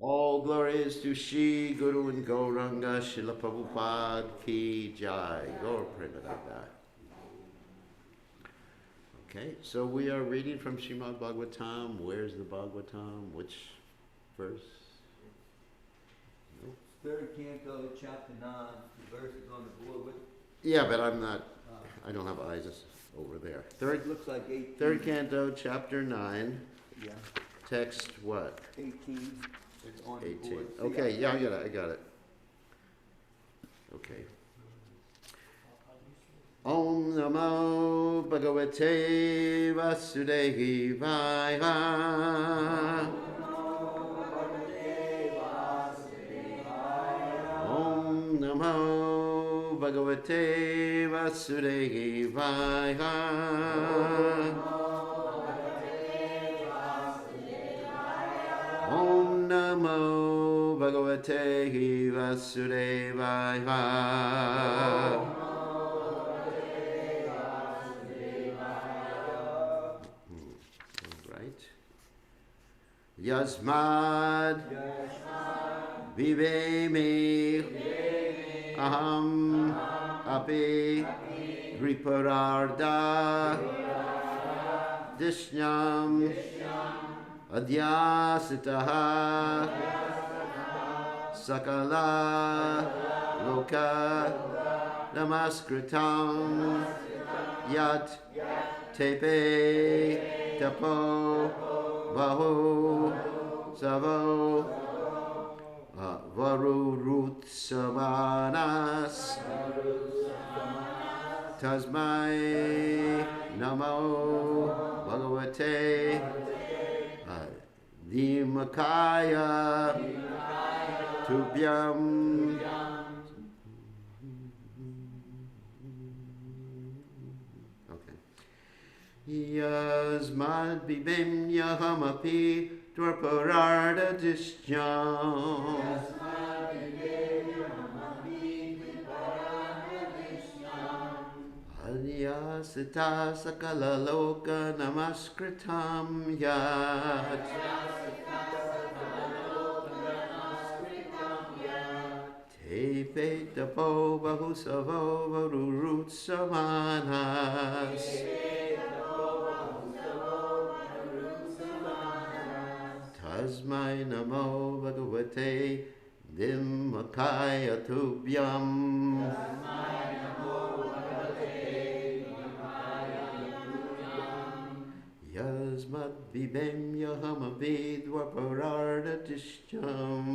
All glories to Shri Guru and Gauranga Srila Prabhupada Ki Jai. Gaur Premananda. Okay, so we are reading from Srimad Bhagavatam. Where's the Bhagavatam? Which verse? No. Third canto, chapter 9. The verse is on the board with. Yeah, but I'm not. I don't have eyes over there. It looks like 18. Third canto, chapter 9. Yeah. Text what? 18. It's on 18. the board. Okay, yeah, I got it. Okay. Om Namo Bhagavate Vasudevaya. Om Namo Bhagavate Vasudevaya. Om Namo Bhagavate Vasudevaya. Yasmad Vivemi Aham Api Gripararda Dishnam Adhyasitaha Sakala Loka Namaskritam Yat Tepe Tapo Bahu Savo Varurut Samanas Tasmai Namo Bhagavate Dhimakaya Tubhyam. Yasmad bibim yahamapi dwarpararda dishyam. Adyasita sakala loka namaskritam yat. Tepe tapo bahusavo varurut samanas. Tasmai Namo Bhagavate Dhimakaya Tubhyam. Yasmad Bibem Yahamavid Dwarpararda Tishyam.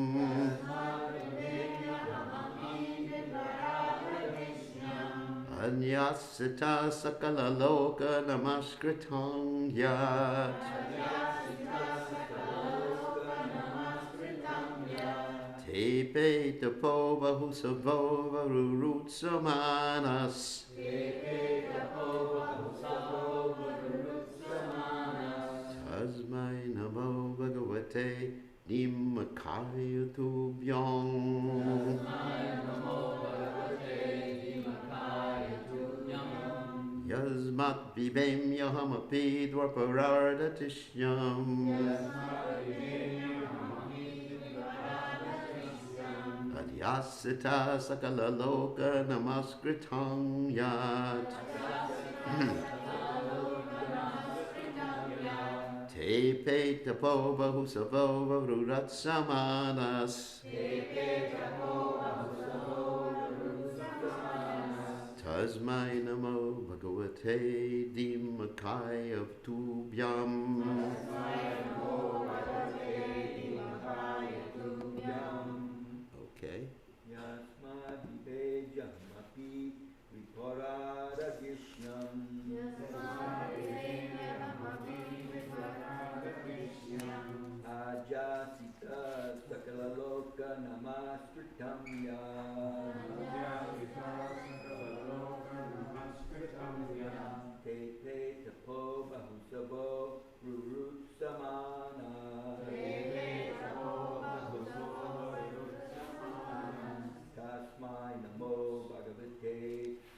Anyasita Sakala Loka Namaskritam Yat. Tepe tapo bahusavo varurut samanas. Tasmai namo bhagavate dhimakaya tubhyam. Yasmat bibem yahamapi dwarpararda tishyam. Adyasita sakala loka namaskritam yat. Tepe tapo bahusavo varurat samanas. Tasmai namo bhagavate dhimakaya tubhyam. Okay. Yasmad Vivejamapi Viparada Krishnam. Ajasita Sakala Loka Namaskritam Tepe Tapo Bahusavo Rurut Samana. Tasmai Namo Bhagavate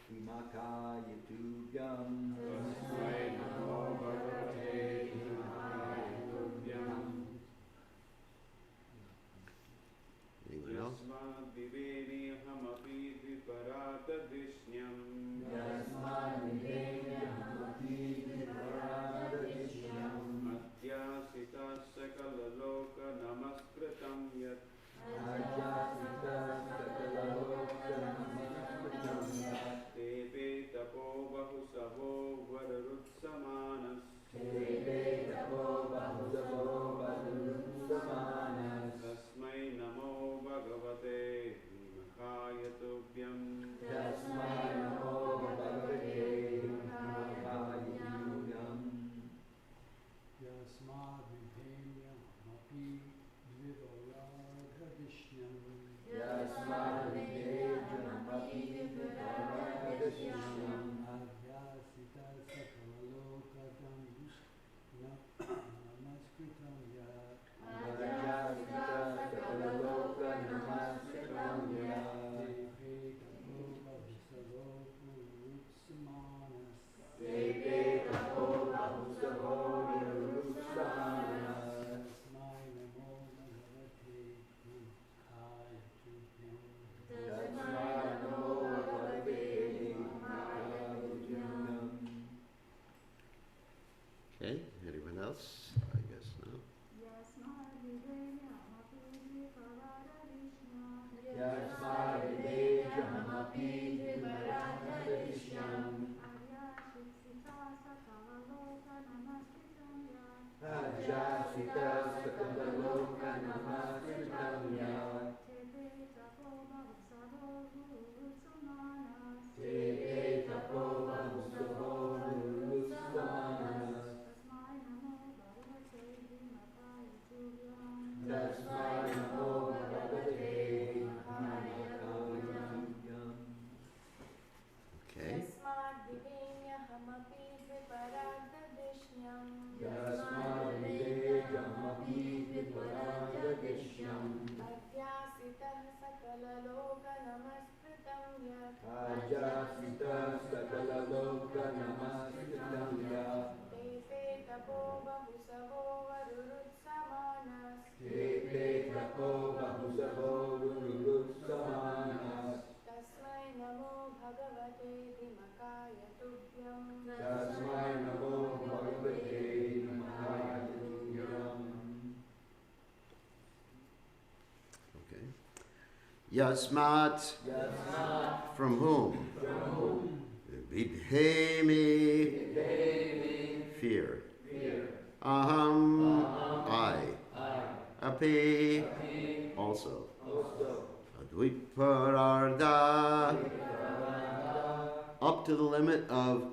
Dhimakaya Tubhyam. Okay. Okay. Yasmat. From whom? Vidhemi. Fear. Aham. I. Api. Also. Advipararda. Up to the limit of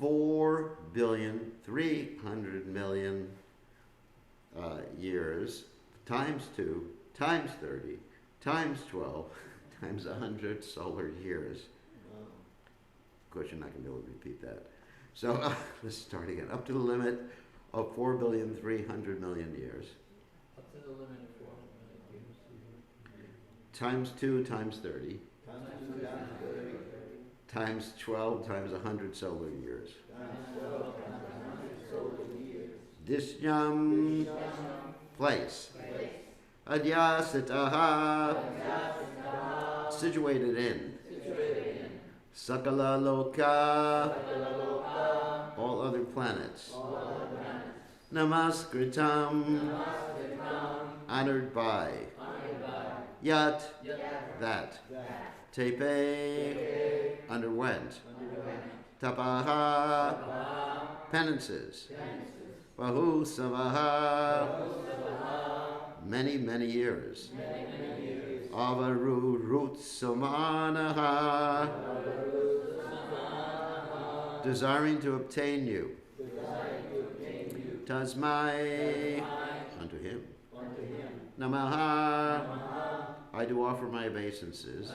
4,300,000,000 years, times 2, times 30, times 12, times 100 solar years. Of course, you're not going to be able to repeat that. So let's start again. Up to the limit of 4,300,000,000 years. Up to the limit of 400 million years. Times 2 times 30. Times 12 times 100 solar years. Dishyam. Place. Adyasitaha. Situated in. Sakala loka. All other planets. Namaskritam. Honored by. Yat. That. Tepe. Underwent. Tapaha. Penances. Bahu savaha. Many, many years. Avaru rutsamanaha. Desiring to obtain you. Tasmai. Unto him. Namaha. I do offer my obeisances.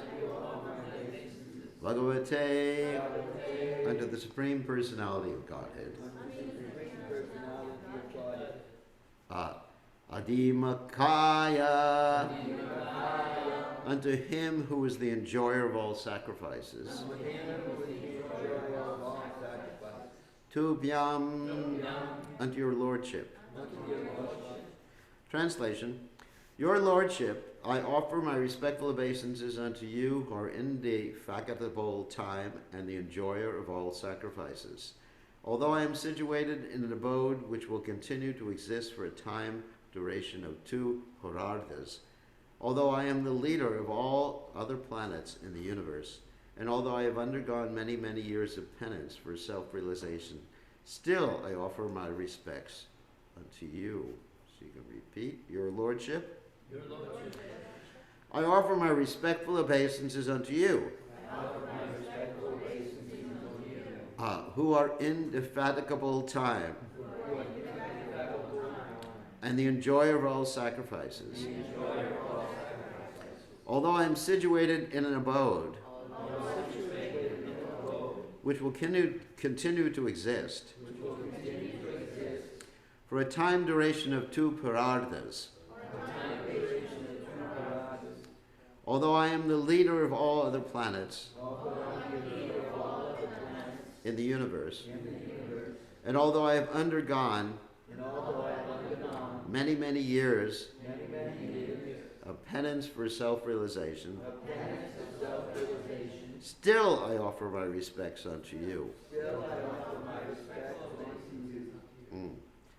Bhagavate. Unto the Supreme Personality of Godhead. Adimakaya. Unto him who is the enjoyer of all sacrifices. Tubhyam. Unto your lordship. Translation. Your lordship, I offer my respectful obeisances unto you who are indefatigable time and the enjoyer of all sacrifices. Although I am situated in an abode which will continue to exist for a time duration of 2 horardas, although I am the leader of all other planets in the universe, and although I have undergone many, many years of penance for self-realization, still I offer my respects unto you. So you can repeat. Your lordship. Your lordship. I offer my respectful obeisances unto you. Who are indefatigable time and the enjoyer of all sacrifices. Although I am situated in an abode which will continue to exist for a time duration of 2 parardas, although I am the leader of all other planets in the universe, and although I have undergone many, many years of penance for self-realization, still I offer my respects unto you.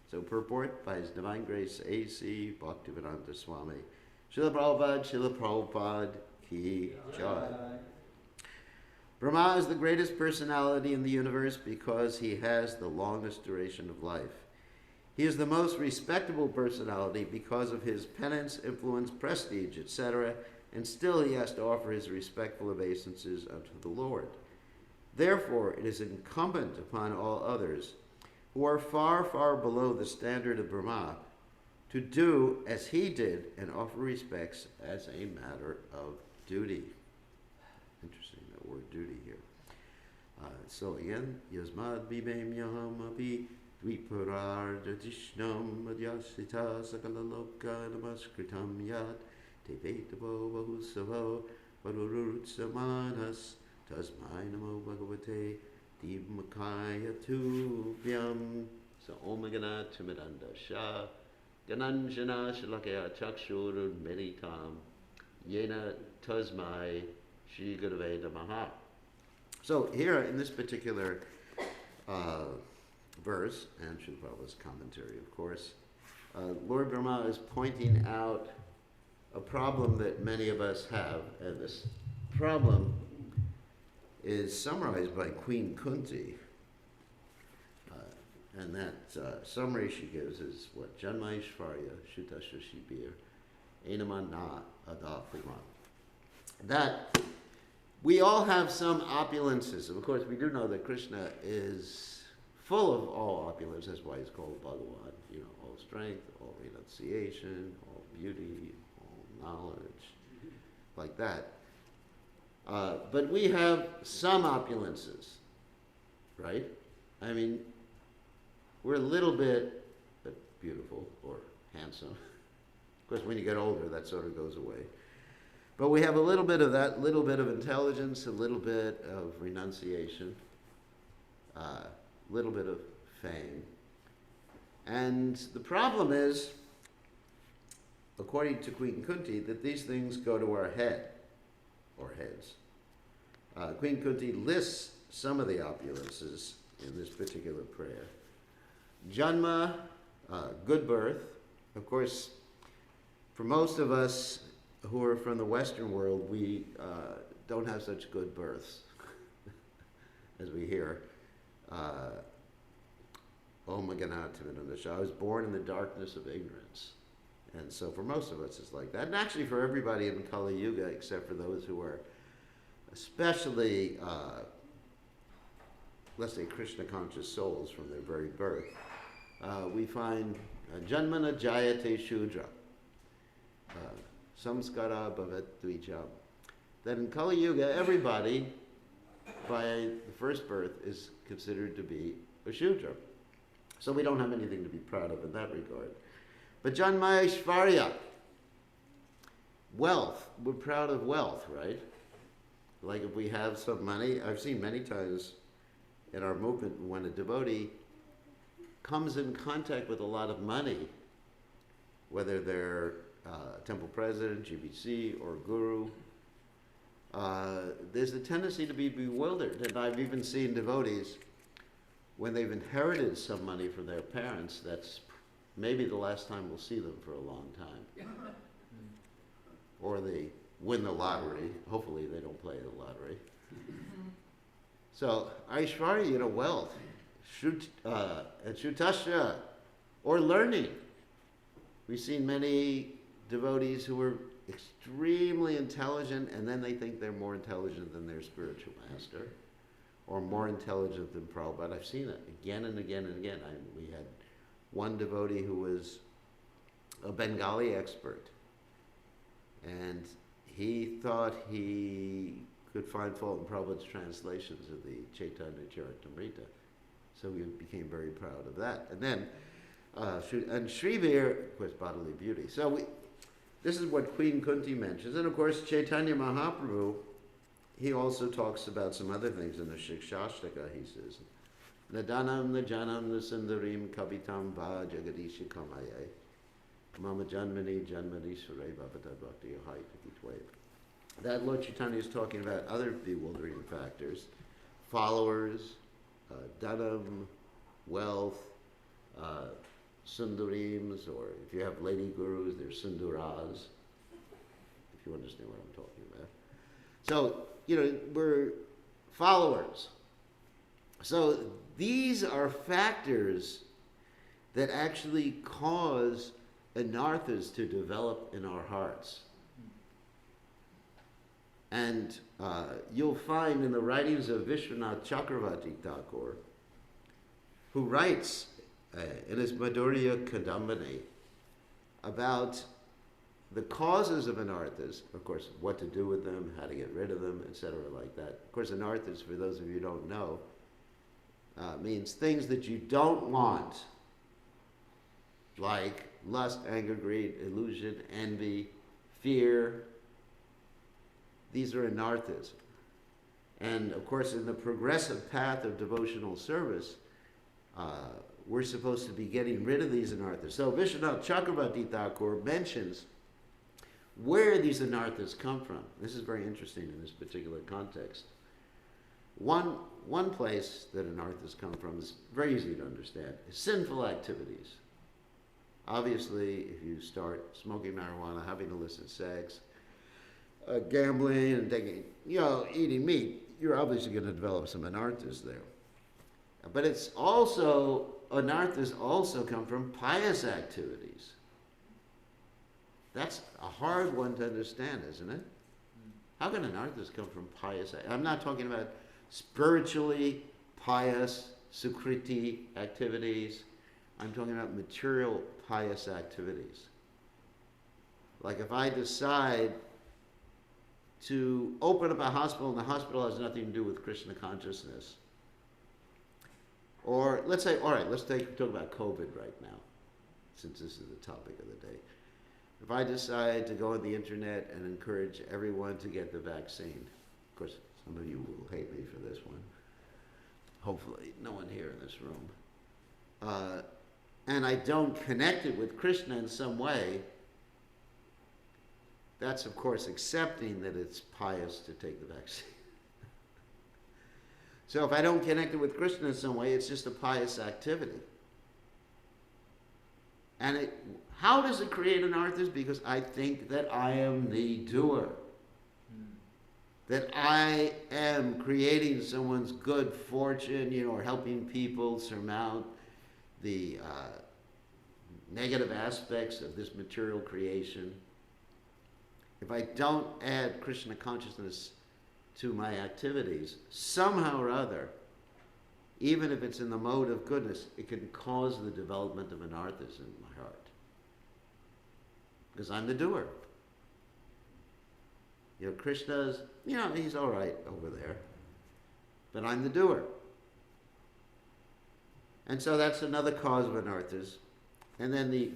So purport by His Divine Grace A.C. Bhaktivedanta Swami. Srila Prabhupada Ki Jai. Brahma is the greatest personality in the universe because he has the longest duration of life. He is the most respectable personality because of his penance, influence, prestige, etc., and still he has to offer his respectful obeisances unto the Lord. Therefore, it is incumbent upon all others who are far, far below the standard of Brahma to do as he did and offer respects as a matter of duty. Interesting, that word duty here. So again, Yasmad Bibem Yaham Api Dviparar Jatishnam Madhyasita Sakalaloka Namaskritam Yat Tevetabo Bahusavo Varurutsamanhas Tasmai Namo Bhagavate Divmakaya Tubhyam. So Omagana Timidanda Shah Gananjana Shalakaya Chakshur Meditam Yena Tasmai Shri Gurave Maha. So here in this particular verse, and Srila Prabhupada's commentary, of course, Lord Brahma is pointing out a problem that many of us have, and this problem is summarized by Queen Kunti. And that summary she gives is what? Janma Ishvarya Shutasha Shibir Enaman Na Adapima. That we all have some opulences. Of course, we do know that Krishna is full of all opulence. That's why he's called Bhagavan. You know, all strength, all renunciation, all beauty, all knowledge, like that. But we have some opulences, right? I mean, we're a little bit beautiful or handsome. Of course, when you get older, that sort of goes away. But we have a little bit of that, little bit of intelligence, a little bit of renunciation, a little bit of fame. And the problem is, according to Queen Kunti, that these things go to our head, or heads. Queen Kunti lists some of the opulences in this particular prayer. Janma, good birth. Of course, for most of us who are from the Western world, we don't have such good births, as we hear. I was born in the darkness of ignorance. And so for most of us, it's like that. And actually for everybody in Kali Yuga, except for those who are especially, let's say, Krishna-conscious souls from their very birth, we find Janmana Jayate Shudra. Samskara Bhavat Dvijam. That in Kali Yuga, everybody by the first birth is considered to be a Shudra. So we don't have anything to be proud of in that regard. But Janmaya Ishvarya, wealth, we're proud of wealth, right? Like if we have some money, I've seen many times in our movement when a devotee comes in contact with a lot of money, whether they're temple president, GBC, or guru, there's a tendency to be bewildered. And I've even seen devotees, when they've inherited some money from their parents, that's maybe the last time we'll see them for a long time. Or they win the lottery. Hopefully they don't play the lottery. So, Aishvarya, wealth, and Shutasha, or learning. We've seen many devotees who are extremely intelligent, and then they think they're more intelligent than their spiritual master, or more intelligent than Prabhupada. I've seen it again and again and again. We had one devotee who was a Bengali expert, and he thought he could find fault in Prabhupada's translations of the Chaitanya Charitamrita. So we became very proud of that. And then, and Srivir, of course, bodily beauty. So this is what Queen Kunti mentions. And of course, Chaitanya Mahaprabhu, he also talks about some other things in the Shikshashtaka. He says, Nadanam najanam nasundarim kavitam va jagadisha kamaye mama janmani janmanishvare bhavata bhakti ahai tikitve. That Lord Chaitanya is talking about other bewildering factors, followers, dhanam, wealth, sundarims, or if you have lady gurus, they're sundaras, if you understand what I'm talking about. So, we're followers. So these are factors that actually cause anarthas to develop in our hearts. And you'll find in the writings of Vishwanath Chakravarti Thakur, who writes in his Madhurya Kadambini, about the causes of anarthas, of course, what to do with them, how to get rid of them, etc., like that. Of course, anarthas, for those of you who don't know, means things that you don't want, like lust, anger, greed, illusion, envy, fear. These are anarthas. And of course, in the progressive path of devotional service, we're supposed to be getting rid of these anarthas. So Vishwanath Chakravarti Thakur mentions where these anarthas come from. This is very interesting in this particular context. One place that anarthas come from is very easy to understand, is sinful activities. Obviously, if you start smoking marijuana, having illicit sex, gambling, and eating meat, you're obviously going to develop some anarthas there. But it's also, anarthas also come from pious activities. That's a hard one to understand, isn't it? How can anarthas come from pious activities? I'm not talking about spiritually pious, sukriti activities. I'm talking about material pious activities. Like if I decide to open up a hospital and the hospital has nothing to do with Krishna consciousness. Or let's say, all right, let's talk about COVID right now, since this is the topic of the day. If I decide to go on the internet and encourage everyone to get the vaccine, of course, some of you will hate me for this one. Hopefully, no one here in this room. And I don't connect it with Krishna in some way, that's, of course, accepting that it's pious to take the vaccine. So if I don't connect it with Krishna in some way, it's just a pious activity. And how does it create anarthas? Because I think that I am the doer. That I am creating someone's good fortune, or helping people surmount the negative aspects of this material creation. If I don't add Krishna consciousness to my activities, somehow or other, even if it's in the mode of goodness, it can cause the development of anarthas in my heart. Because I'm the doer. Krishna's, he's all right over there. But I'm the doer. And so that's another cause of anarthas. And then the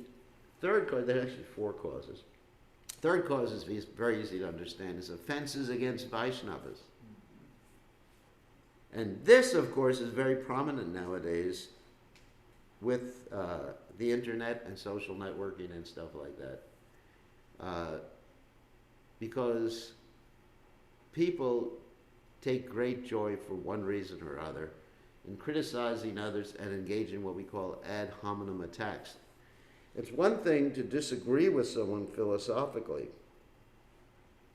third cause, there are actually four causes. Third cause is very easy to understand, is offenses against Vaishnavas. And this, of course, is very prominent nowadays with the internet and social networking and stuff like that. Because people take great joy for one reason or other in criticizing others and engaging in what we call ad hominem attacks. It's one thing to disagree with someone philosophically.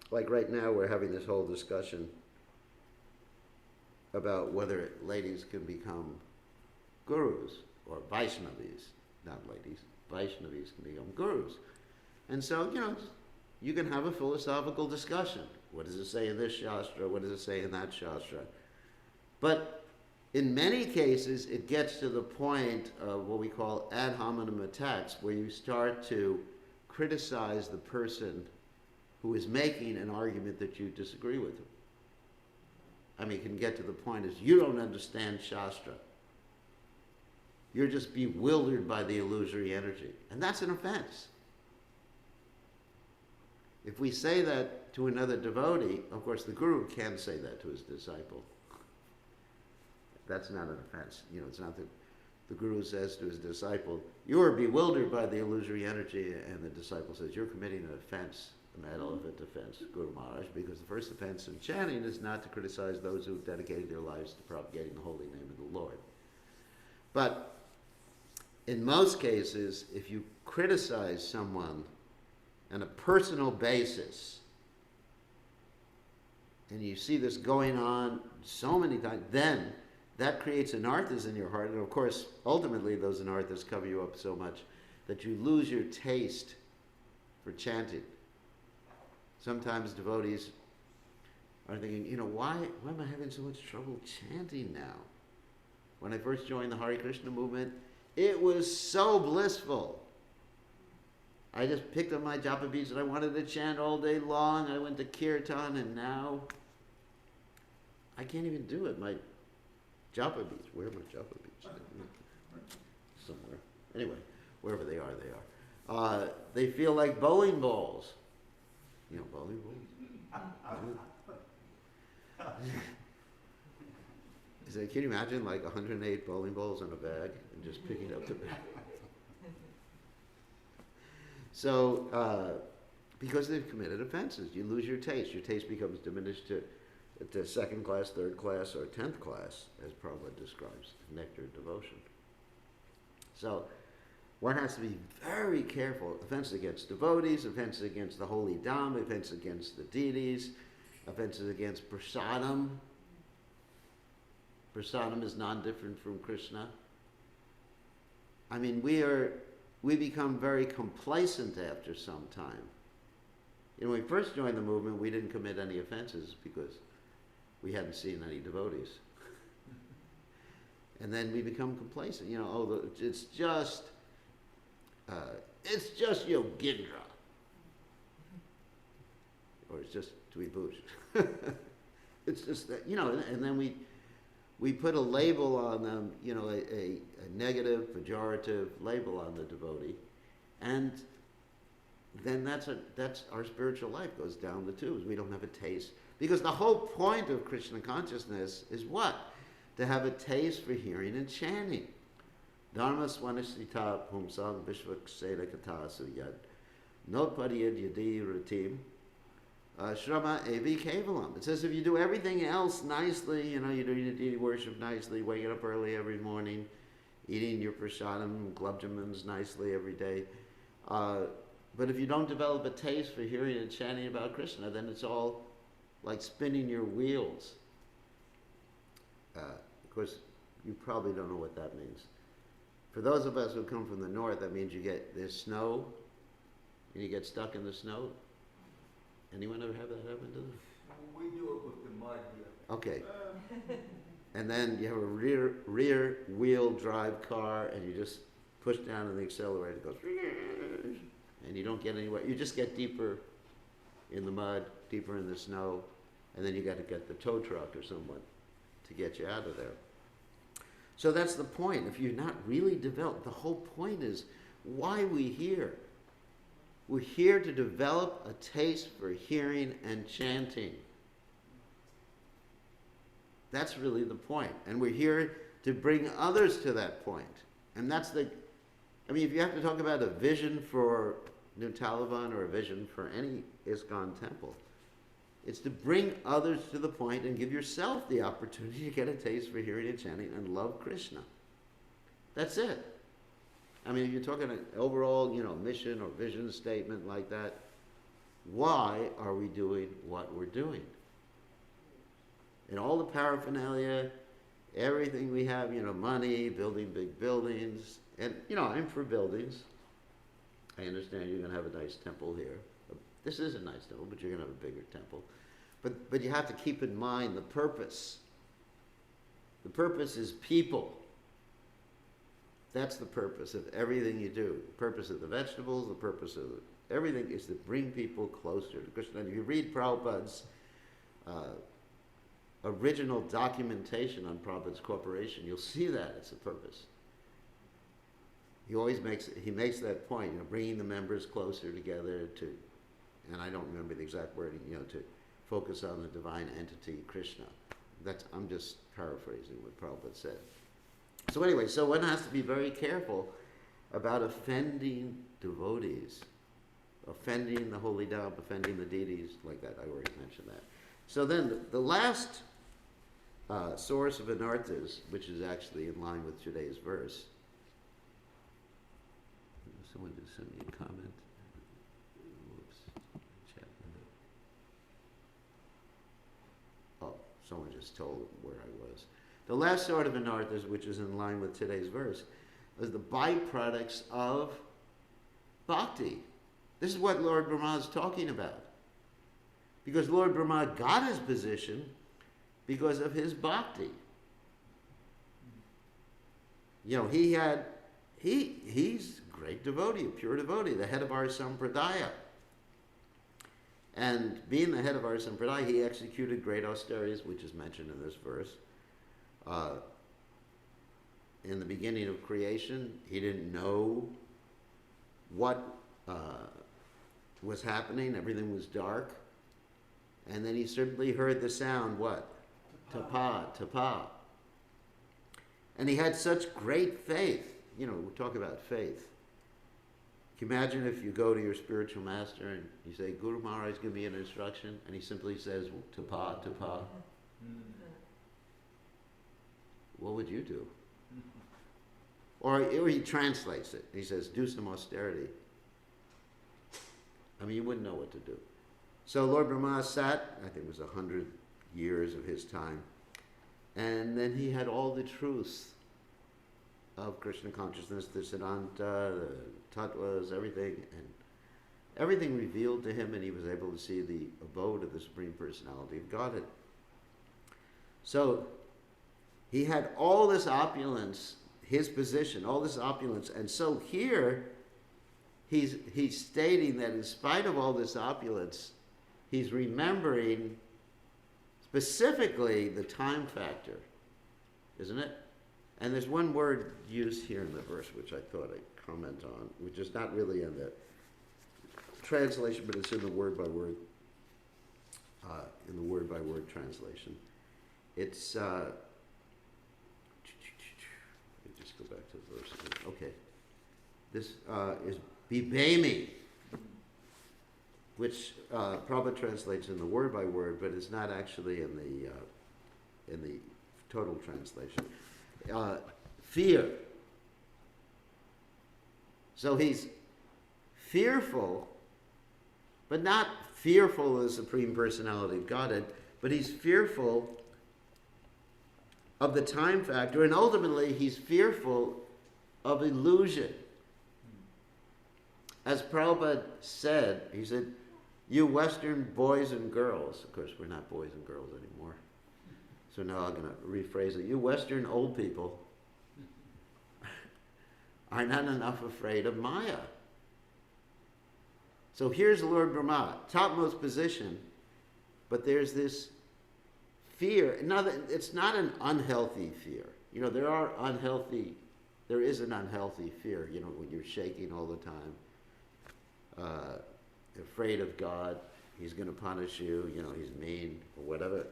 Like right now we're having this whole discussion about whether ladies can become gurus or Vaishnavis, not ladies, Vaishnavis can become gurus. And so, you can have a philosophical discussion. What does it say in this Shastra? What does it say in that Shastra? But in many cases, it gets to the point of what we call ad hominem attacks, where you start to criticize the person who is making an argument that you disagree with him. It can get to the point is you don't understand Shastra. You're just bewildered by the illusory energy. And that's an offense. If we say that to another devotee, of course the guru can say that to his disciple. That's not an offense. It's not that the guru says to his disciple, you are bewildered by the illusory energy, and the disciple says, you're committing an offense, an elephant offense, Guru Maharaj, because the first offense in chanting is not to criticize those who have dedicated their lives to propagating the holy name of the Lord. But in most cases, if you criticize someone on a personal basis, and you see this going on so many times, then that creates anarthas in your heart. And of course, ultimately, those anarthas cover you up so much that you lose your taste for chanting. Sometimes devotees are thinking, why am I having so much trouble chanting now? When I first joined the Hare Krishna movement, it was so blissful. I just picked up my japa beads and I wanted to chant all day long. I went to kirtan and now I can't even do it. My japa beads, where are my japa beads? Somewhere. Anyway, wherever they are, they are. They feel like bowling balls. You know, bowling balls? Can you imagine like 108 bowling balls in a bag and just picking up the bag? So, because they've committed offenses, you lose your taste. Your taste becomes diminished to second class, third class, or 10th class, as Prabhupada describes, nectar devotion. So, one has to be very careful. Offenses against devotees, offenses against the holy Dham, offenses against the deities, offenses against prasadam. Prasadam is non-different from Krishna. I mean, we become very complacent after some time. You know, when we first joined the movement, we didn't commit any offenses because we hadn't seen any devotees. And then we become complacent. You know, it's just Yogendra. Or it's just Dvibush. It's just that, you know, and then we put a label on them, you know, a negative, pejorative label on the devotee, and then that's our spiritual life goes down the tubes. We don't have a taste, because the whole point of Krishna consciousness is what? To have a taste for hearing and chanting. Dharma swanishita pumsam vishvak seda katasu yad notpadiyad yadi ratim Shrama Evi Kevalam. It says if you do everything else nicely, you know, you do your deity worship nicely, waking up early every morning, eating your prasadam, glubjamans nicely every day. But if you don't develop a taste for hearing and chanting about Krishna, then it's all like spinning your wheels. Of course, you probably don't know what that means. For those of us who come from the north, that means there's snow, and you get stuck in the snow. Anyone ever have that happen to them? We do it with the mud here. Okay. And then you have a rear wheel drive car and you just push down on the accelerator, it goes, and you don't get anywhere. You just get deeper in the mud, deeper in the snow, and then you got to get the tow truck or someone to get you out of there. So that's the point. If you're not really developed, the whole point is why we here. We're here to develop a taste for hearing and chanting. That's really the point. And we're here to bring others to that point. And that's if you have to talk about a vision for New Taliban or a vision for any ISKCON temple, it's to bring others to the point and give yourself the opportunity to get a taste for hearing and chanting and love Krishna. That's it. I mean, if you're talking an overall, you know, mission or vision statement like that, why are we doing what we're doing? And all the paraphernalia, everything we have, you know, money, building big buildings, and, you know, I'm for buildings. I understand you're going to have a nice temple here. This is a nice temple, but you're going to have a bigger temple. But you have to keep in mind the purpose. The purpose is people. That's the purpose of everything you do. The purpose of the vegetables, the purpose of everything is to bring people closer to Krishna. And if you read Prabhupada's original documentation on Prabhupada's corporation, you'll see that it's a purpose. He always makes that point, you know, bringing the members closer together to, and I don't remember the exact wording, you know, to focus on the divine entity Krishna. I'm just paraphrasing what Prabhupada said. So anyway, so one has to be very careful about offending devotees, offending the holy Dham, offending the deities, like that. I already mentioned that. So then the last source of anarthas, which is actually in line with today's verse. Someone just sent me a comment. Whoops. Chat window. Oh, someone just told where I was. The last sort of anarthas, which is in line with today's verse, is the byproducts of bhakti. This is what Lord Brahma is talking about. Because Lord Brahma got his position because of his bhakti. You know, he he's a great devotee, a pure devotee, the head of our sampradaya. And being the head of our sampradaya, he executed great austerities, which is mentioned in this verse. In the beginning of creation, he didn't know what was happening. Everything was dark. And then he certainly heard the sound, what? Tapa, tapa. And he had such great faith. You know, we talk about faith. Can you imagine if you go to your spiritual master and you say, Guru Maharaj, give me an instruction, and he simply says, tapa, tapa. What would you do? Or he translates it. He says, do some austerity. I mean, you wouldn't know what to do. So Lord Brahma sat, I think it was 100 years of his time, and then he had all the truths of Krishna consciousness, the Siddhanta, the Tattvas, everything, and everything revealed to him, and he was able to see the abode of the Supreme Personality of Godhead. So he had all this opulence, his position, all this opulence, and so here he's stating that in spite of all this opulence, he's remembering specifically the time factor, isn't it? And there's one word used here in the verse which I thought I'd comment on, which is not really in the translation, but it's in the word by word translation. It's let me just go back to the verse again. Okay. This is Bibemi, which Prabhupada translates in the word by word, but it's not actually in the total translation. Fear. So he's fearful, but not fearful of the Supreme Personality of Godhead, but he's fearful of the time factor, and ultimately he's fearful of illusion. As Prabhupada said, he said, you Western boys and girls, of course we're not boys and girls anymore, so now I'm going to rephrase it. You Western old people are not enough afraid of Maya. So here's Lord Brahma, topmost position, but there's this fear. Now, it's not an unhealthy fear. You know, there is an unhealthy fear, you know, when you're shaking all the time, afraid of God, he's going to punish you, you know, he's mean, or whatever.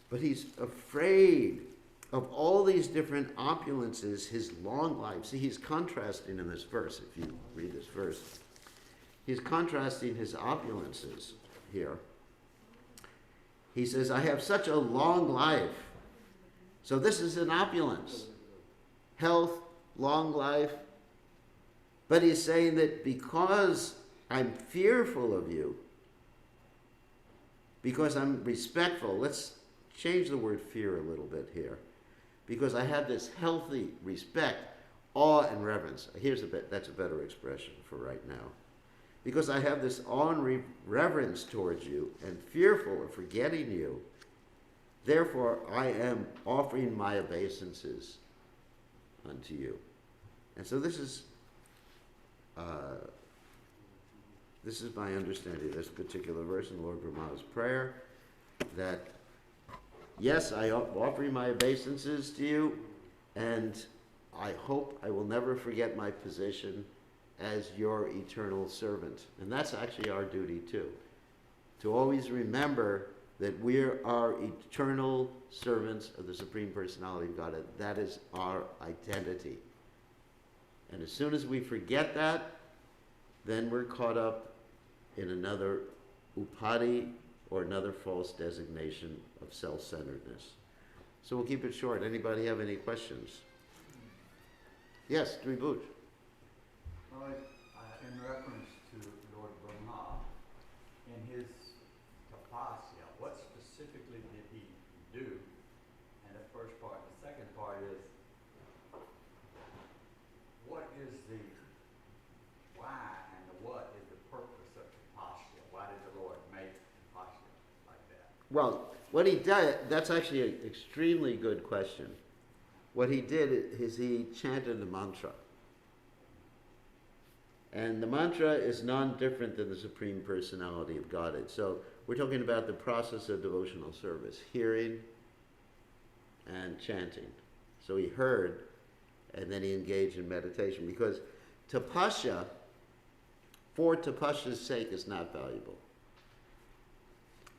But he's afraid of all these different opulences, his long life. See, he's contrasting in this verse, if you read this verse. He's contrasting his opulences here. He says, I have such a long life. So this is an opulence. Health, long life. But he's saying that because I'm fearful of you, because I'm respectful, let's change the word fear a little bit here. Because I have this healthy respect, awe, and reverence. That's a better expression for right now. Because I have this awe and reverence towards you and fearful of forgetting you, therefore I am offering my obeisances unto you. And so this is my understanding of this particular verse in Lord Brahma's prayer, that yes, I offer my obeisances to you, and I hope I will never forget my position as your eternal servant. And that's actually our duty too, to always remember that we are eternal servants of the Supreme Personality of Godhead. That is our identity. And as soon as we forget that, then we're caught up in another upadi or another false designation of self-centeredness. So we'll keep it short. Anybody have any questions? Yes, Tribhuj. Well, in reference to Lord Brahma, in his tapasya, what specifically did he do? And the first part. The second part is, what is the why and the what is the purpose of tapasya? Why did the Lord make tapasya like that? Well, what he did, that's actually an extremely good question. What he did is he chanted a mantra. And the mantra is non-different than the Supreme Personality of Godhead. So we're talking about the process of devotional service, hearing and chanting. So he heard, and then he engaged in meditation, because tapasya, for tapasya's sake, is not valuable.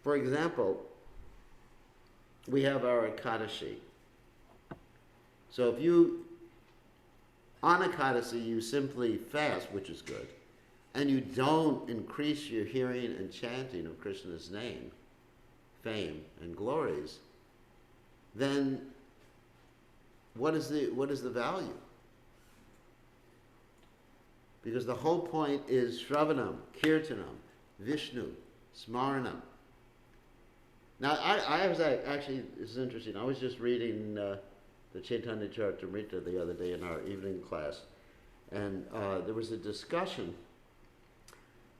For example, we have our Ekadashi. So if you, on Ekadashi, you simply fast, which is good, and you don't increase your hearing and chanting of Krishna's name, fame, and glories, then what is the value? Because the whole point is Shravanam, Kirtanam, Vishnu, Smaranam. Now, I was actually, this is interesting, I was just reading the Chaitanya Charitamrita the other day in our evening class, and there was a discussion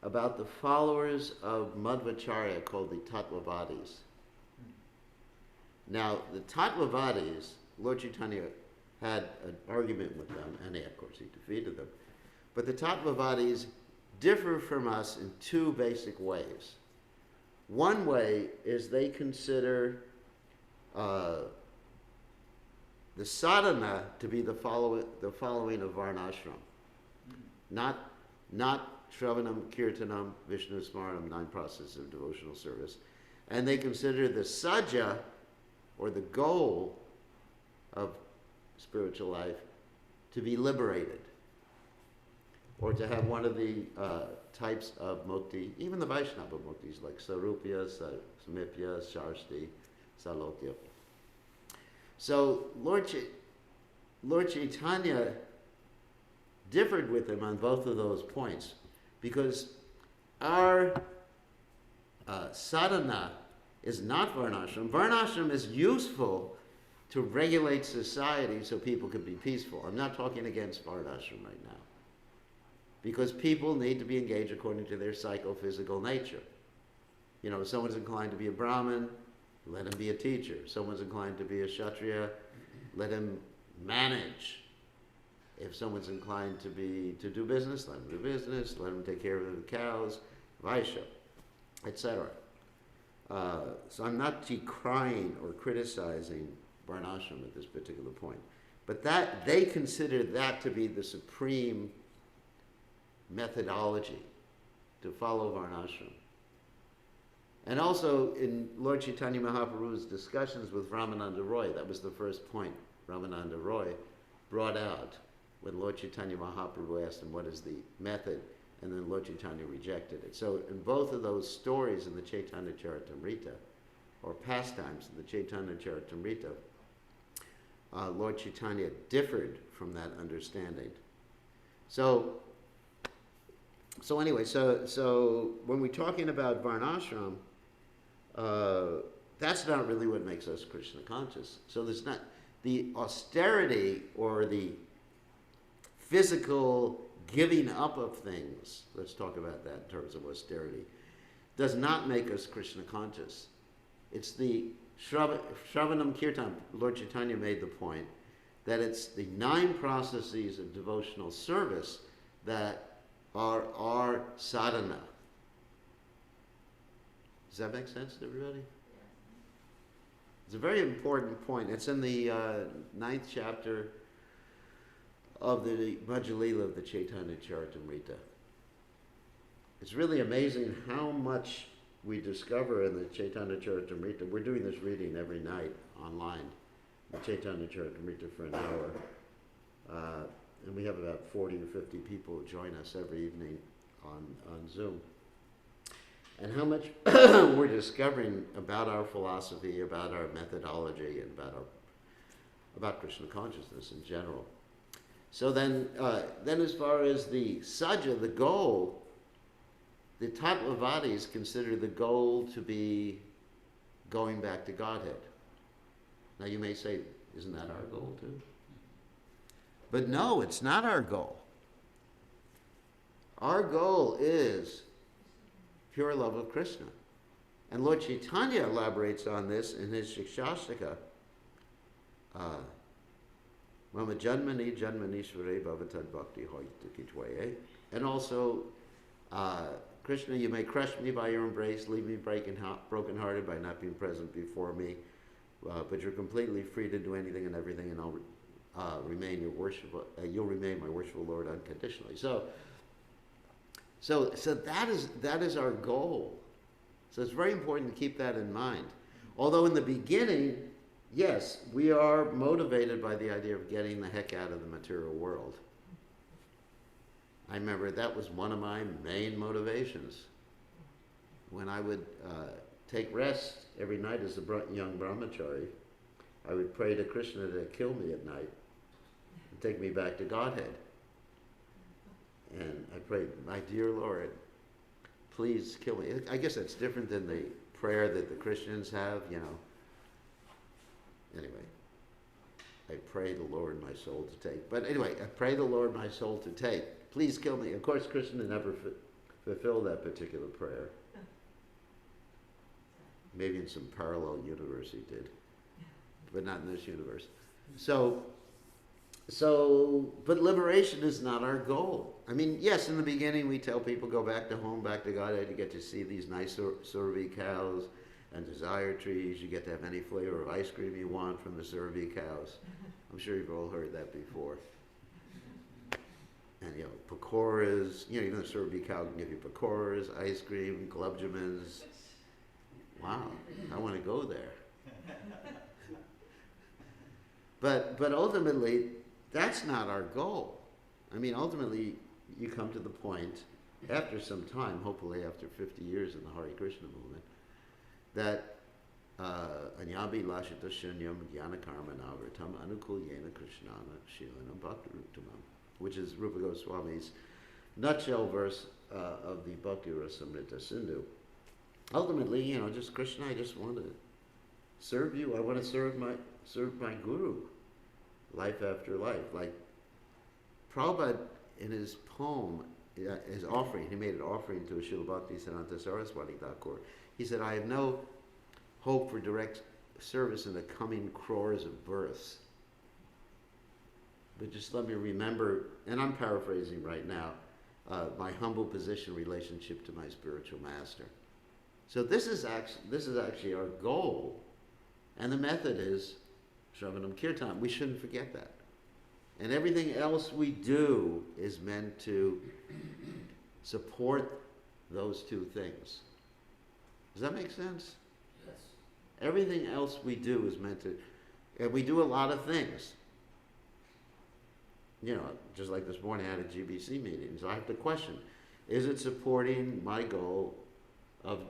about the followers of Madhvacharya called the Tattvavadis. Now, the Tattvavadis, Lord Chaitanya had an argument with them, and of course he defeated them. But the Tattvavadis differ from us in two basic ways. One way is they consider the sadhana to be the following of Varnashram. Not Shravanam, Kirtanam, Vishnu Smaranam, 9 processes of devotional service. And they consider the saja, or the goal of spiritual life, to be liberated, or to have one of the types of mukti, even the Vaishnava muktis, like Sarupya, Samipya, Sharsti, Salokya. So Lord Chaitanya differed with him on both of those points, because our sadhana is not Varnashram. Varnashram is useful to regulate society so people can be peaceful. I'm not talking against Varnashram right now, because people need to be engaged according to their psychophysical nature. You know, if someone's inclined to be a Brahmin, let him be a teacher. Someone's inclined to be a Kshatriya, let him manage. If someone's inclined to do business, let him do business, let him take care of the cows, Vaishya, etc. So I'm not decrying or criticizing Varnashram at this particular point. But that they consider that to be the supreme methodology to follow Varnashram. And also in Lord Chaitanya Mahaprabhu's discussions with Ramananda Roy, that was the first point Ramananda Roy brought out when Lord Chaitanya Mahaprabhu asked him what is the method, and then Lord Chaitanya rejected it. So in both of those stories in the Chaitanya Charitamrita, or pastimes in the Chaitanya Charitamrita, Lord Chaitanya differed from that understanding. So anyway, so when we're talking about Varnashram, that's not really what makes us Krishna conscious. So there's not the austerity or the physical giving up of things, let's talk about that in terms of austerity, does not make us Krishna conscious. It's the Shravanam Kirtan. Lord Chaitanya made the point that it's the 9 processes of devotional service that are our sadhana. Does that make sense to everybody? It's a very important point. It's in the 9th chapter of the Bhajalila of the Chaitanya Charitamrita. It's really amazing how much we discover in the Chaitanya Charitamrita. We're doing this reading every night online, the Chaitanya Charitamrita, for an hour. And we have about 40 or 50 people who join us every evening on Zoom. And how much we're discovering about our philosophy, about our methodology, and about Krishna consciousness in general. So then as far as the saja, the goal, the Tattvavadis consider the goal to be going back to Godhead. Now you may say, isn't that our goal too? But no, it's not our goal. Our goal is pure love of Krishna. And Lord Chaitanya elaborates on this in his Shikshashtaka. Mama janmani janmanishvare bhavatad bhakti hoita kitvaye. And also, Krishna, you may crush me by your embrace, leave me brokenhearted by not being present before me, but you're completely free to do anything and everything, and I'll remain your worshipful. You'll remain my worshipful Lord unconditionally. So that is our goal. So it's very important to keep that in mind. Although in the beginning, yes, we are motivated by the idea of getting the heck out of the material world. I remember that was one of my main motivations. When I would take rest every night as a young brahmachari, I would pray to Krishna to kill me at night and take me back to Godhead. And I prayed, my dear Lord, please kill me. I guess that's different than the prayer that the Christians have, you know. Anyway, I pray the Lord my soul to take. But anyway, I pray the Lord my soul to take. Please kill me. Of course, Krishna never fulfilled that particular prayer. Maybe in some parallel universe he did, but not in this universe. But liberation is not our goal. I mean, yes, in the beginning we tell people go back to home, back to Godhead. You get to see these nice Survey cows and desire trees. You get to have any flavor of ice cream you want from the Survey cows. I'm sure you've all heard that before. And, you know, pakoras, you know, even the Survey cow can give you pakoras, ice cream, glubjamins. Wow, I want to go there. But ultimately, that's not our goal. I mean, ultimately, you come to the point, after some time, hopefully after 50 years in the Hare Krishna movement, that anyabi lashita shunyam jnana karma navritam anukulyena krishnana shilana bhaktiruttamam, which is Rupa Goswami's nutshell verse of the Bhakti Rasamrita Sindhu. Ultimately, you know, just Krishna, I just want to serve you. I want to serve my guru, life after life. Like Prabhupada, in his poem, his offering, he made an offering to Srila Bhakti Siddhanta Saraswati Thakur. He said, I have no hope for direct service in the coming crores of births. But just let me remember, and I'm paraphrasing right now, my humble position, relationship to my spiritual master. So this is actually our goal, and the method is Shravanam Kirtan. We shouldn't forget that. And everything else we do is meant to support those two things. Does that make sense? Yes. Everything else we do is meant to, and we do a lot of things. You know, just like this morning I had a GBC meeting, so I have to question, is it supporting my goal of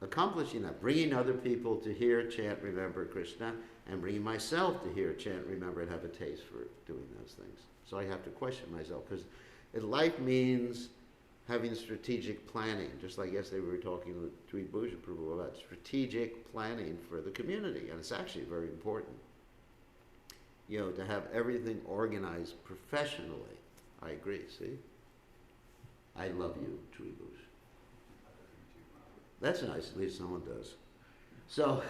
accomplishing that, bringing other people to hear, chant, remember Krishna, and bringing myself to hear, chant, remember, and have a taste for doing those things. So I have to question myself, because life means having strategic planning, just like yesterday we were talking with Tweet Bhuja Prabhu about strategic planning for the community, and it's actually very important, you know, to have everything organized professionally. I agree, see? I love you, Tweet Bhuja. That's nice, at least someone does. So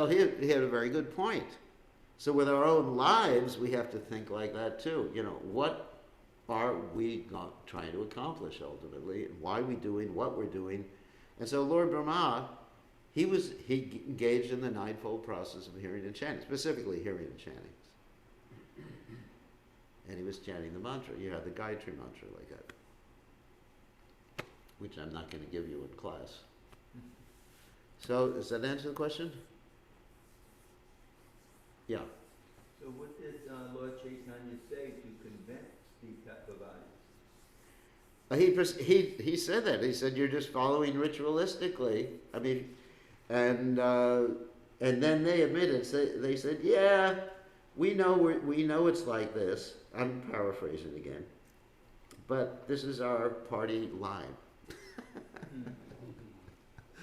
he had a very good point. So with our own lives, we have to think like that too. You know, what are we trying to accomplish ultimately? And why are we doing what we're doing? And so Lord Brahma, he engaged in the ninefold process of hearing and chanting, specifically hearing and chanting. And he was chanting the mantra. You had the Gayatri mantra like that, which I'm not going to give you in class. So, does that answer the question? Yeah. So what did Lord Chaitanya say to convince the Tattvavadis? He said that. He said you're just following ritualistically. I mean, and then they admitted. They said, yeah, we know it's like this. I'm paraphrasing again, but this is our party line.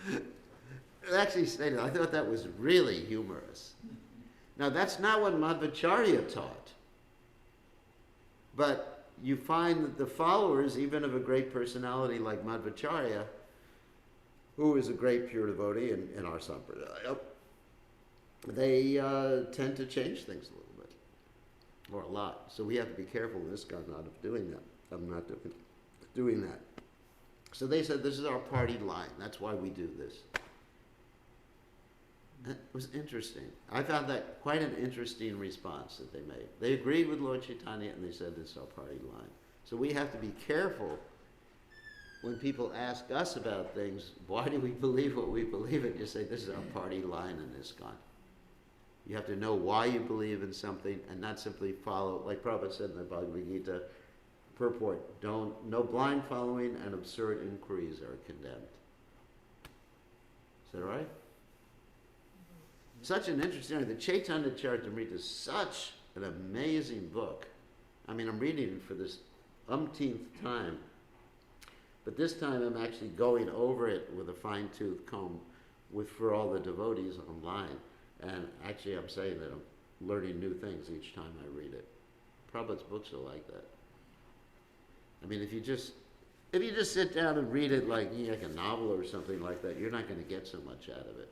It actually stated, I thought that was really humorous. Now, that's not what Madhvacharya taught. But you find that the followers, even of a great personality like Madhvacharya, who is a great pure devotee in our sampradaya, they tend to change things a little bit, or a lot. So we have to be careful in this Ganada of doing that. I'm not doing that. So they said, this is our party line. That's why we do this. It was interesting. I found that quite an interesting response that they made. They agreed with Lord Chaitanya and they said this is our party line. So we have to be careful when people ask us about things, why do we believe what we believe in? You say, this is our party line in ISKCON. You have to know why you believe in something and not simply follow, like Prabhupada said in the Bhagavad Gita purport, no blind following and absurd inquiries are condemned. Is that right? Such an interesting, the Chaitanya Charitamrita is such an amazing book. I mean, I'm reading it for this umpteenth time, but this time I'm actually going over it with a fine-tooth comb for all the devotees online. And actually I'm saying that I'm learning new things each time I read it. Prabhupada's books are like that. I mean, if you just sit down and read it like a novel or something like that, you're not going to get so much out of it.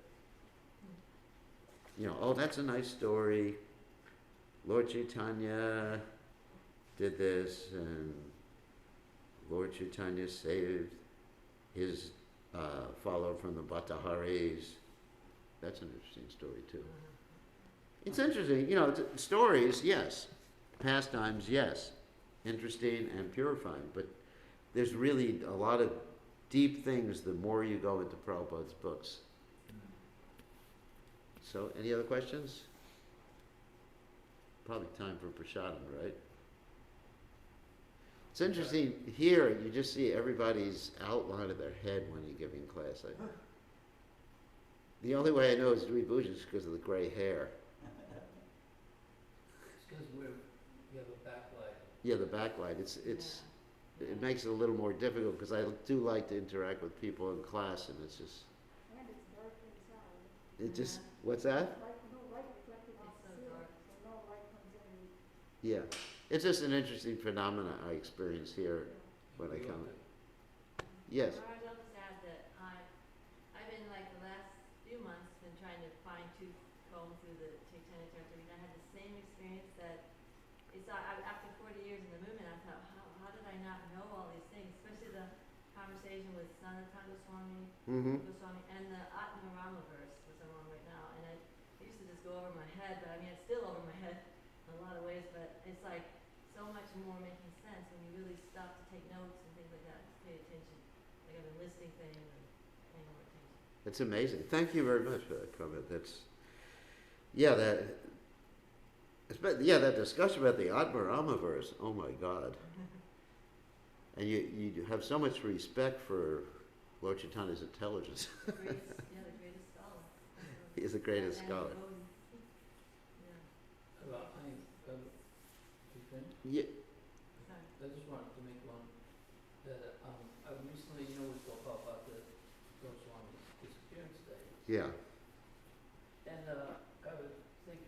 You know, oh, that's a nice story. Lord Chaitanya did this, and Lord Chaitanya saved his follower from the Bhattaharis. That's an interesting story too. It's interesting, you know, stories, yes. Pastimes, yes. Interesting and purifying, but there's really a lot of deep things the more you go into Prabhupada's books. So, any other questions? Probably time for prasadam, right? It's interesting, here you just see everybody's outline of their head when you're giving class. The only way I know it's Dwi Bhujan is because of the gray hair. It's because we have a backlight. Yeah, the backlight. It makes it a little more difficult because I do like to interact with people in class, and it's just. And it's dark inside. It just. What's that? No light reflected off the ceiling, so no light comes in. Yeah, it's just an interesting phenomenon I experience here when I come. Yes. Maharaj, I'll just add that I've been like the last few months been trying to fine-tooth comb through the Chaitanya Charitamrita. I had the same experience that after 40 years in the movement, I thought, how did I not know all these things? Especially the conversation with Sanatana Goswami, Goswami, and the Atmarama verse, which I'm on right now. And it used to just go over my head, but I mean, it's still over my head in a lot of ways. But it's like so much more making sense when you really stop to take notes and things like that. Just pay attention. Like I've been listening things and paying more attention. It's amazing. Thank you very much for that comment. That discussion about the Atmarama verse, oh my God. And you have so much respect for Lord Chaitanya's intelligence. The greatest scholar. He is the greatest And scholar. Yeah. Well, you finished? Yeah. Sorry. I just wanted to make one that I recently, we spoke about the Goswami's disappearance day. Yeah. And I would think,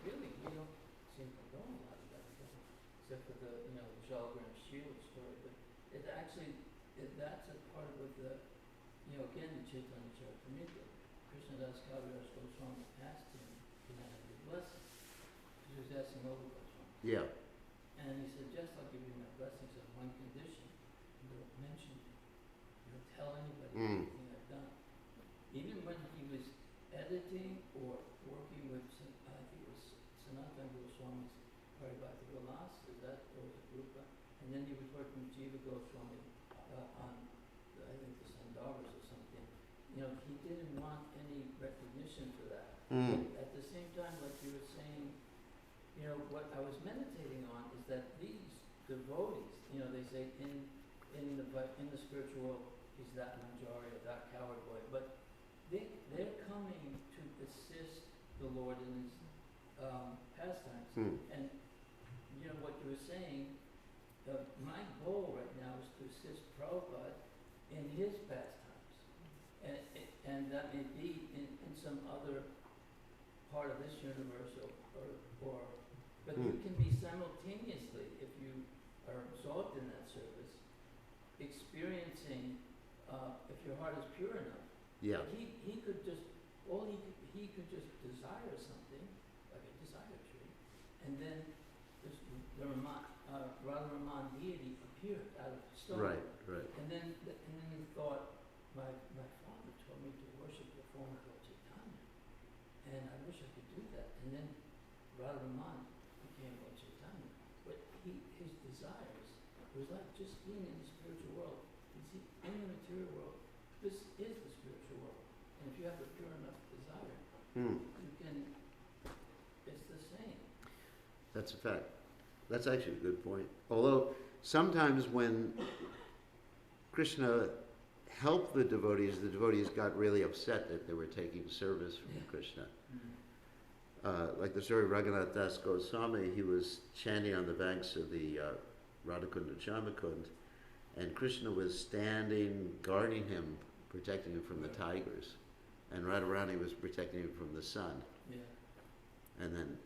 really, we don't seem to know a lot about it, except for the Jalgram Shield story. But it actually, that's a part of the, again, the Chaitanya Charitamrita. Krishna Das Kaviraj Goswami asked him, can I have your blessing? He was asking over Goswami. Yeah. And he said, yes, I'll give you my blessings on one condition. You don't mention me. You don't tell anybody anything I've done. Even when he was editing or working with, I think it was Sanatana Goswami's Paribhakti Vilas, is that, or was it Rupa? And then he was working with Jiva Goswami on, I think, the Sandarbhas or something. He didn't want any recognition for that. At the same time, like you were saying, what I was meditating on is that these devotees, they say in the spiritual world, he's that manjari or that coward boy, but they're coming to assist the Lord in his pastimes. And what you were saying, my goal right now is to assist Prabhupada in his pastimes, and that may be in some other part of this universe but you can be simultaneously, if you are absorbed in that service, experiencing, if your heart is pure enough. Yeah. He could just, he could just desire something, like a desire tree, and then this Radha Raman deity So, Right, right. and then he thought, my father told me to worship the form of Lord Chaitanya, and I wish I could do that. And then Radharaman became Lord Chaitanya. But his desires was like just being in the spiritual world. You see, in the material world, this is the spiritual world. And if you have a pure enough desire, Hmm. you can, it's the same. That's a fact. That's actually a good point. Although sometimes when Krishna helped the devotees got really upset that they were taking service from Yeah. Krishna. Mm. Like the story of Raghunath Das Goswami, he was chanting on the banks of the Radhakund and Shamakund, and Krishna was standing, guarding him, protecting him from the tigers, and Radharani was protecting him from the sun. Yeah. And then,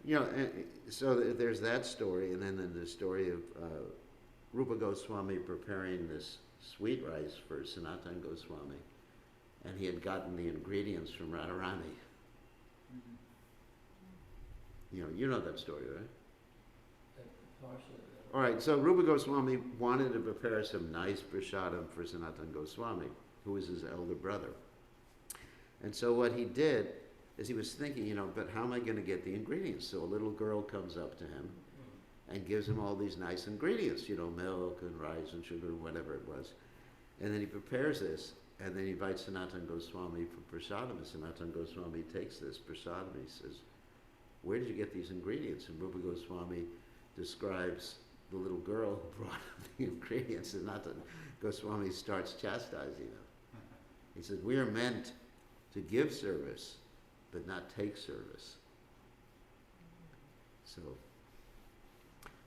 so there's that story, and then the story of Rupa Goswami preparing this sweet rice for Sanatan Goswami, and he had gotten the ingredients from Radharani. Mhm. You know that story, right? Partially. All right, so Rupa Goswami wanted to prepare some nice prasadam for Sanatan Goswami, who was his elder brother. And so what he did is he was thinking, but how am I going to get the ingredients? So a little girl comes up to him and gives him all these nice ingredients, milk and rice and sugar, whatever it was. And then he prepares this, and then he invites Sanatan Goswami for prasadam, and Sanatan Goswami takes this prasadam, he says, where did you get these ingredients? And Rupa Goswami describes the little girl who brought him the ingredients, and Sanatan Goswami starts chastising him. He says, we are meant to give service, but not take service. So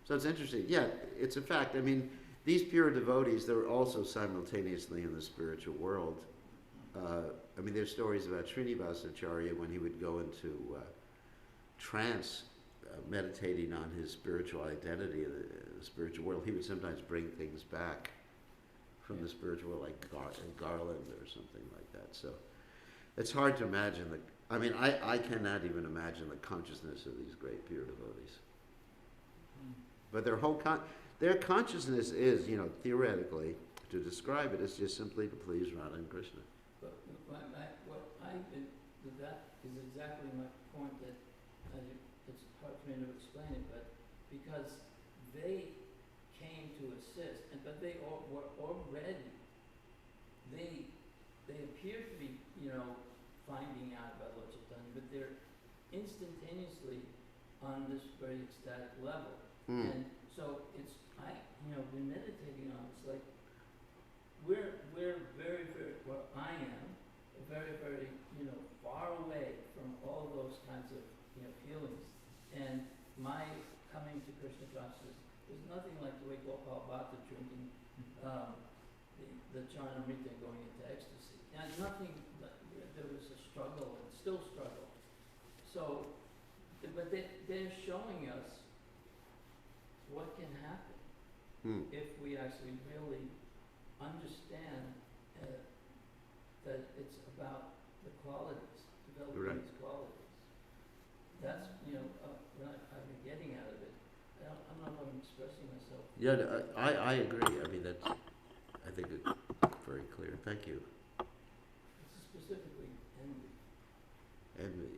it's interesting. Yeah, it's a fact. I mean, these pure devotees, they're also simultaneously in the spiritual world. There's stories about Srinivasacharya when he would go into trance, meditating on his spiritual identity in the spiritual world. He would sometimes bring things back from the spiritual world, like garland or something like that. So it's hard to imagine I cannot even imagine the consciousness of these great pure devotees. But their consciousness is, theoretically, to describe it, is just simply to please Radha and Krishna. But what I did with that is exactly my point, that it's hard for me to explain it, but because they came to assist, but they were already, they appear to be, finding out about Lord Chaitanya, but they're instantaneously on this very ecstatic level. And so been meditating on it's like we're very, very, well, I am very, very, far away from all those kinds of, feelings. And my coming to Krishna consciousness is nothing like the way Gopal Bhatta drinking the Charnamrita and going into ecstasy. And nothing, there was a struggle and still struggle. So, but they're showing us what can happen if we actually really understand that it's about the qualities, developing these qualities. That's, what I've been getting out of it. I don't know if I'm expressing myself. Yeah, I agree. I think it's very clear. Thank you. It's specifically envy. Envy,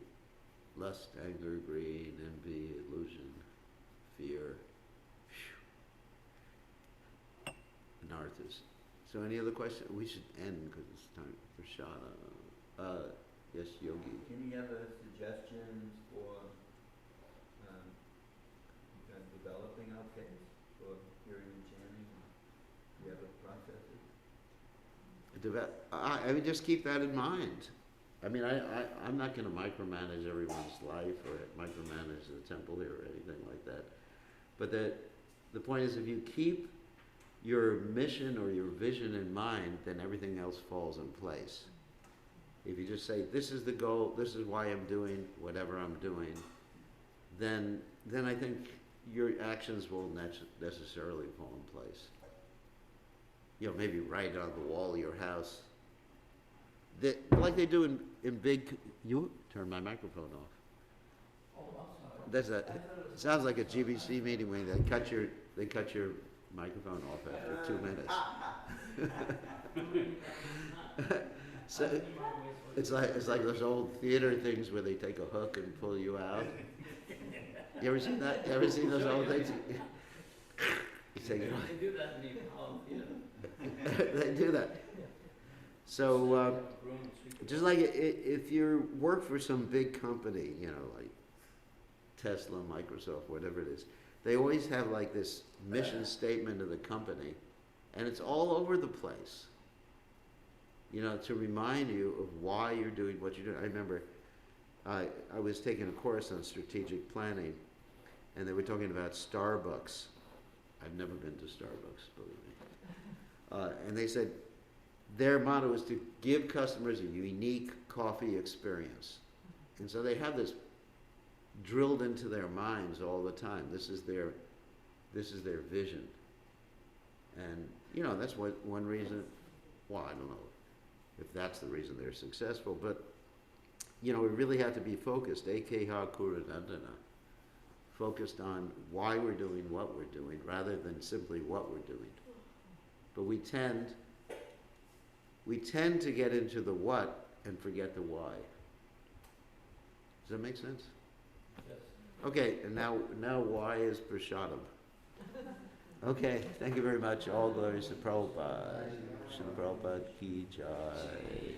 lust, anger, greed, envy, illusion, fear, anarthas. So any other questions? We should end because it's time for Shada. Yes, Yogi. Any other suggestions for developing our case for hearing and chanting? Do you have a process? I mean, just keep that in mind. I'm not going to micromanage everyone's life or micromanage the temple here or anything like that. But the point is, if you keep your mission or your vision in mind, then everything else falls in place. If you just say, this is the goal, this is why I'm doing whatever I'm doing, then I think your actions will necessarily fall in place. Maybe write on the wall of your house, like they do in big, you turn my microphone off. Oh, I'm sorry. Sounds like a GBC meeting when they cut your microphone off after 2 minutes. So, I think my voice was- it's like those old theater things where they take a hook and pull you out. You ever seen that? You ever seen those old things? You take it off. They do that in the Apollo Theater. They do that. So, just like if you work for some big company, you know, like Tesla, Microsoft, whatever it is, they always have like this mission statement of the company, and it's all over the place. You know, to remind you of why you're doing what you're doing. I remember I was taking a course on strategic planning, and they were talking about Starbucks. I've never been to Starbucks, believe me. And they said their motto is to give customers a unique coffee experience. And so they have this drilled into their minds all the time. This is their vision. And, you know, that's one reason, well, I don't know if that's the reason they're successful, but, you know, we really have to be focused, ekeha kuradandana, focused on why we're doing what we're doing rather than simply what we're doing. But we tend to get into the what and forget the why. Does that make sense? Yes. Okay, and now why is prasadam? Okay, thank you very much. All glories to Prabhupada. Srila Prabhupada ki jai.